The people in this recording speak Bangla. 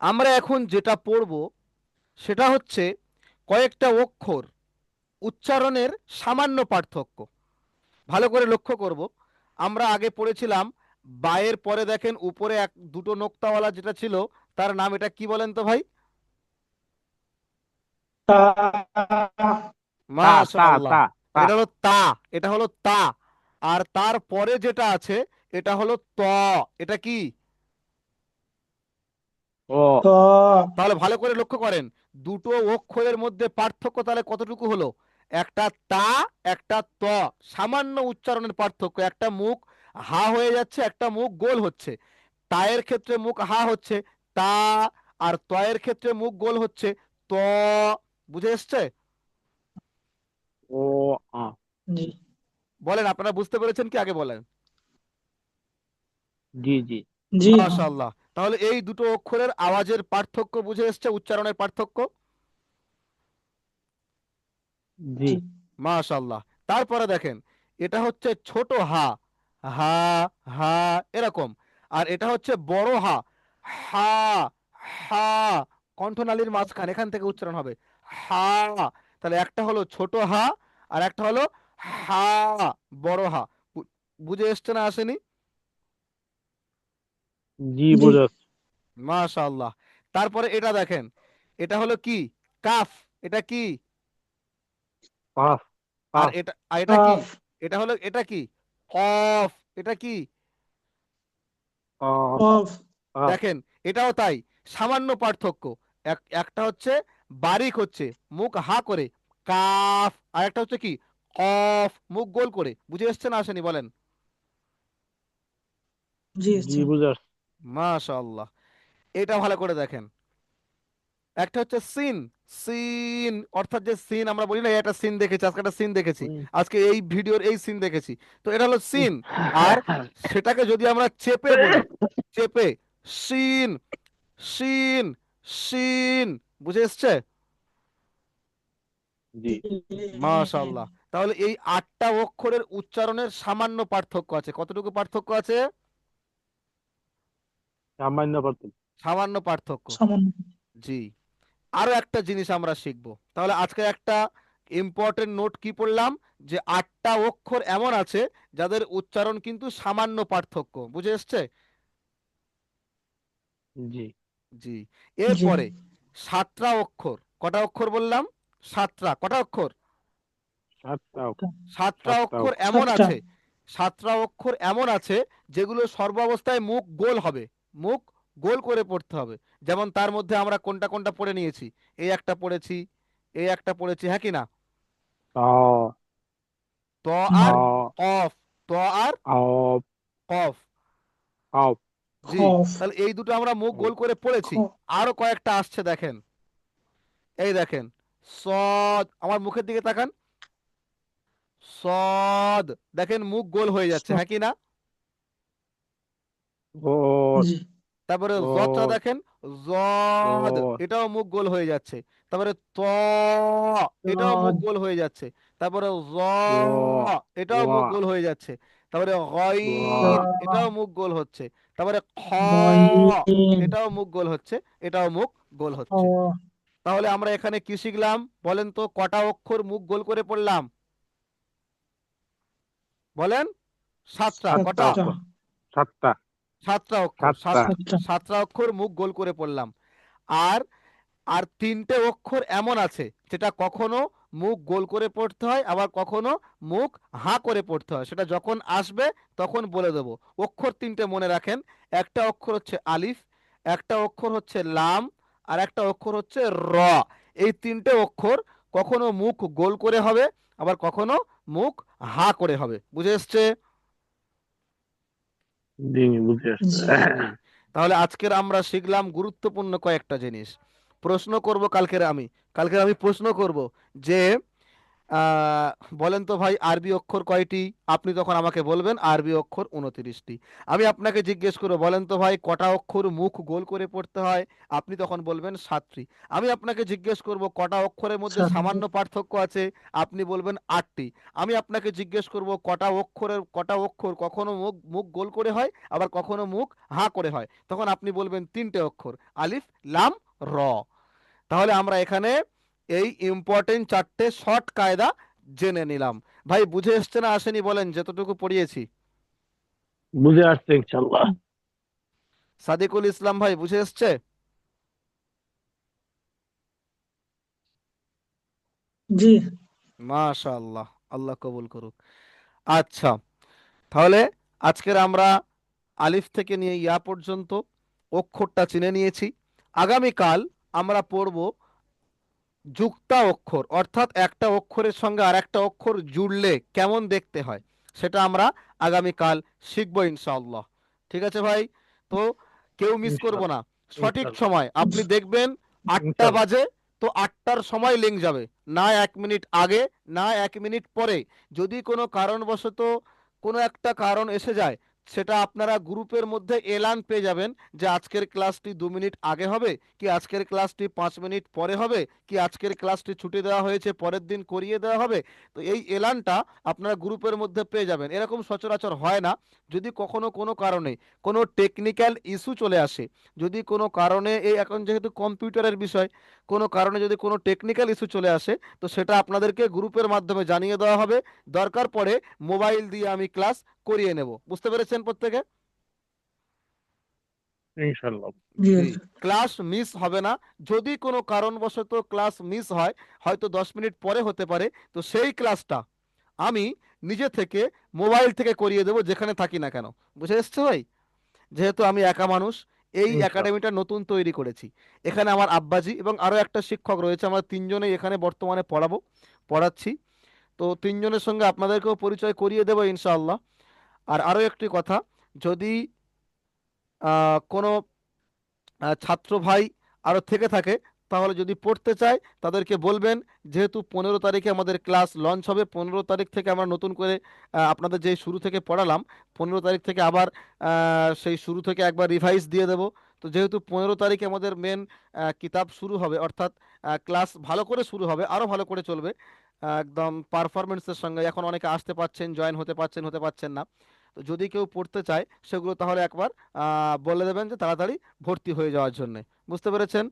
আমরা এখন যেটা পড়ব সেটা হচ্ছে কয়েকটা অক্ষর উচ্চারণের সামান্য পার্থক্য। ভালো করে লক্ষ্য করব। আমরা আগে পড়েছিলাম বায়ের পরে দেখেন উপরে এক দুটো নোক্তাওয়ালা যেটা ছিল, তার নাম এটা কি বলেন তো ভাই? তা। তা তা মাশাআল্লাহ। তা তা। এটা হলো তা। এটা হলো তা। আর তার পরে যেটা আছে এটা হলো ত। এটা কি? ও। ত। তাহলে ভালো করে লক্ষ্য করেন, দুটো অক্ষরের মধ্যে পার্থক্য তাহলে কতটুকু হলো? একটা তা, একটা ত। সামান্য উচ্চারণের পার্থক্য। একটা মুখ হা হয়ে যাচ্ছে, একটা মুখ গোল হচ্ছে। তায়ের ক্ষেত্রে মুখ হা হচ্ছে তা, আর তয়ের ক্ষেত্রে মুখ গোল হচ্ছে ত। বুঝে এসছে? ও। আ। জি। বলেন, আপনারা বুঝতে পেরেছেন কি আগে বলেন? জি জি জি। হ্যাঁ। মাশাআল্লাহ। তাহলে এই দুটো অক্ষরের আওয়াজের পার্থক্য বুঝে এসছে, উচ্চারণের পার্থক্য। জি। জি। মাশাআল্লাহ। তারপরে দেখেন, এটা হচ্ছে ছোট হা, হা, হা, এরকম। আর এটা হচ্ছে বড় হা, হা, হা। কণ্ঠনালীর মাঝখানে এখান থেকে উচ্চারণ হবে হা। তাহলে একটা হলো ছোট হা, আর একটা হলো হা, বড় হা। বুঝে এসছে না আসেনি? জি জি। বুঝাচ্ছি। মাশাআল্লাহ। তারপরে এটা দেখেন, এটা হলো কি? কাফ। এটা কি? পাফ আর পাফ। এটা কি? কাফ। এটা হলো, এটা কি? কফ। এটা কি? অ। কফ। পাফ। দেখেন, এটাও তাই। সামান্য পার্থক্য। একটা হচ্ছে বারিক হচ্ছে, মুখ হা করে, কাফ। আর একটা হচ্ছে কি? কফ, মুখ গোল করে। বুঝে এসছে না আসেনি বলেন? জি জি আচ্ছা। বুঝাচ্ছি। মাশাআল্লাহ। এটা ভালো করে দেখেন, একটা হচ্ছে সিন। সিন অর্থাৎ যে সিন আমরা বলি না, একটা সিন দেখেছি আজকে, একটা সিন দেখেছি আজকে, এই ভিডিওর এই সিন দেখেছি। তো এটা হলো সিন। আর সেটাকে যদি আমরা চেপে বলি, চেপে, সিন, সিন, সিন। বুঝে এসছে? জি। মাশাআল্লাহ। তাহলে এই আটটা অক্ষরের উচ্চারণের সামান্য পার্থক্য আছে। কতটুকু পার্থক্য আছে? সামান্য পার্থক্য। সামান্য পার্থক্য। সামান্য। জি। আরো একটা জিনিস আমরা শিখবো তাহলে আজকে। একটা ইম্পর্টেন্ট নোট কি পড়লাম, যে আটটা অক্ষর এমন আছে যাদের উচ্চারণ কিন্তু সামান্য পার্থক্য। বুঝে এসছে? জি। জি। জি। এরপরে সাতটা অক্ষর। কটা অক্ষর বললাম? সাতটা। কটা অক্ষর? সাতটা সাতটা সাতটা অক্ষর এমন সাতটা। আছে, সাতটা অক্ষর এমন আছে যেগুলো সর্বাবস্থায় মুখ গোল হবে, মুখ গোল করে পড়তে হবে। যেমন তার মধ্যে আমরা কোনটা কোনটা পড়ে নিয়েছি, এই একটা পড়েছি, এই একটা পড়েছি, হ্যাঁ কি না? অ। ত হুম। আর অ। কফ, ত আর অ। কফ। অফ। জি। খফ। তাহলে এই দুটো আমরা মুখ গোল করে পড়েছি। খফ। আরো কয়েকটা আসছে দেখেন। এই দেখেন, সদ। আমার মুখের দিকে তাকান, সদ। দেখেন মুখ গোল হয়ে যাচ্ছে, হ্যাঁ কি না? ওর। জি। তারপরে জটা ওর। দেখেন, জদ। ওর। এটাও মুখ গোল হয়ে যাচ্ছে। তারপরে ত, এটাও মুখ রদ। গোল হয়ে যাচ্ছে। তারপরে জ, ও। এটাও মুখ গোল হয়ে যাচ্ছে। তারপরে গইন, র। এটাও মুখ গোল হচ্ছে। তারপরে খ, গইন। এটাও মুখ গোল হচ্ছে, এটাও মুখ গোল হচ্ছে। খ। তাহলে আমরা এখানে কি শিখলাম বলেন তো? কটা অক্ষর মুখ গোল করে পড়লাম বলেন? সাতটা। সাতটা কটা? অক্ষর। সাতটা। সাতটা অক্ষর। সাতটা। সাতটা। সাতটা অক্ষর মুখ গোল করে পড়লাম। আর আর তিনটে অক্ষর এমন আছে যেটা কখনো মুখ গোল করে পড়তে হয়, আবার কখনো মুখ হা করে পড়তে হয়। সেটা যখন আসবে তখন বলে দেবো। অক্ষর তিনটে মনে রাখেন। একটা অক্ষর হচ্ছে আলিফ, একটা অক্ষর হচ্ছে লাম, আর একটা অক্ষর হচ্ছে র। এই তিনটে অক্ষর কখনো মুখ গোল করে হবে, আবার কখনো মুখ হা করে হবে। বুঝে এসছে? জি বুঝে আসছে। জি। জি। তাহলে আজকের আমরা শিখলাম গুরুত্বপূর্ণ কয়েকটা জিনিস। প্রশ্ন করব কালকের আমি, কালকের আমি প্রশ্ন করব যে আহ, বলেন তো ভাই আরবি অক্ষর কয়টি? আপনি তখন আমাকে বলবেন আরবি অক্ষর 29টি। আমি আপনাকে জিজ্ঞেস করবো বলেন তো ভাই কটা অক্ষর মুখ গোল করে পড়তে হয়? আপনি তখন বলবেন 7টি। আমি আপনাকে জিজ্ঞেস করব কটা অক্ষরের মধ্যে সাতটি। সামান্য পার্থক্য আছে? আপনি বলবেন 8টি। আমি আপনাকে জিজ্ঞেস করব কটা অক্ষর কখনো মুখ মুখ গোল করে হয় আবার কখনো মুখ হাঁ করে হয়? তখন আপনি বলবেন 3টে অক্ষর, আলিফ, লাম, র। তাহলে আমরা এখানে এই ইম্পর্টেন্ট 4টে শর্ট কায়দা জেনে নিলাম। ভাই বুঝে এসছে না আসেনি বলেন যতটুকু পড়িয়েছি? বুঝে আসছে ইনশাল্লাহ। সাদিকুল ইসলাম ভাই বুঝে এসছে? জি। মাশাআল্লাহ, আল্লাহ কবুল করুক। আচ্ছা, তাহলে আজকের আমরা আলিফ থেকে নিয়ে ইয়া পর্যন্ত অক্ষরটা চিনে নিয়েছি। আগামীকাল আমরা পড়ব যুক্তা অক্ষর, অর্থাৎ একটা অক্ষরের সঙ্গে আর একটা অক্ষর জুড়লে কেমন দেখতে হয় সেটা আমরা আগামীকাল শিখবো ইনশাআল্লাহ। ঠিক আছে ভাই? তো কেউ মিস করব ইনশাল্লাহ। না। সঠিক ইনশাল্লাহ। সময় আপনি দেখবেন 8টা ইনশাল্লাহ। বাজে, তো 8টার সময় লিঙ্ক যাবে, না 1 মিনিট আগে না 1 মিনিট পরে। যদি কোনো কারণবশত কোনো একটা কারণ এসে যায়, সেটা আপনারা গ্রুপের মধ্যে এলান পেয়ে যাবেন যে আজকের ক্লাসটি 2 মিনিট আগে হবে, কি আজকের ক্লাসটি 5 মিনিট পরে হবে, কি আজকের ক্লাসটি ছুটি দেওয়া হয়েছে পরের দিন করিয়ে দেওয়া হবে। তো এই এলানটা আপনারা গ্রুপের মধ্যে পেয়ে যাবেন। এরকম সচরাচর হয় না। যদি কখনো কোনো কারণে কোনো টেকনিক্যাল ইস্যু চলে আসে, যদি কোনো কারণে এই এখন যেহেতু কম্পিউটারের বিষয়, কোনো কারণে যদি কোনো টেকনিক্যাল ইস্যু চলে আসে, তো সেটা আপনাদেরকে গ্রুপের মাধ্যমে জানিয়ে দেওয়া হবে। দরকার পড়ে মোবাইল দিয়ে আমি ক্লাস করিয়ে নেব। বুঝতে পেরেছেন প্রত্যেকে? ইনশাল্লাহ। জি জি, হুজুর। ক্লাস মিস হবে না। যদি কোনো কারণবশত ক্লাস মিস হয়, হয়তো 10 মিনিট পরে হতে পারে, তো সেই ক্লাসটা আমি নিজে থেকে মোবাইল থেকে করিয়ে দেবো যেখানে থাকি না কেন। বুঝে এসছে ভাই? যেহেতু আমি একা মানুষ, এই ইনশাল্লাহ। একাডেমিটা নতুন তৈরি করেছি। এখানে আমার আব্বাজি এবং আরও একটা শিক্ষক রয়েছে, আমরা তিনজনেই এখানে বর্তমানে পড়াচ্ছি। তো তিনজনের সঙ্গে আপনাদেরকেও পরিচয় করিয়ে দেবো ইনশাআল্লাহ। আর আরও একটি কথা, যদি কোনো ছাত্র ভাই আরও থেকে থাকে, তাহলে যদি পড়তে চায় তাদেরকে বলবেন, যেহেতু 15 তারিখে আমাদের ক্লাস লঞ্চ হবে, 15 তারিখ থেকে আমরা নতুন করে আপনাদের যে শুরু থেকে পড়ালাম, 15 তারিখ থেকে আবার সেই শুরু থেকে একবার রিভাইজ দিয়ে দেব। তো যেহেতু 15 তারিখে আমাদের মেন কিতাব শুরু হবে, অর্থাৎ ক্লাস ভালো করে শুরু হবে, আরও ভালো করে চলবে একদম পারফরমেন্সের সঙ্গে। এখন অনেকে আসতে পারছেন, জয়েন হতে পারছেন না। তো যদি কেউ পড়তে চায় সেগুলো তাহলে একবার বলে দেবেন যে তাড়াতাড়ি ভর্তি হয়ে যাওয়ার জন্য। বুঝতে পেরেছেন?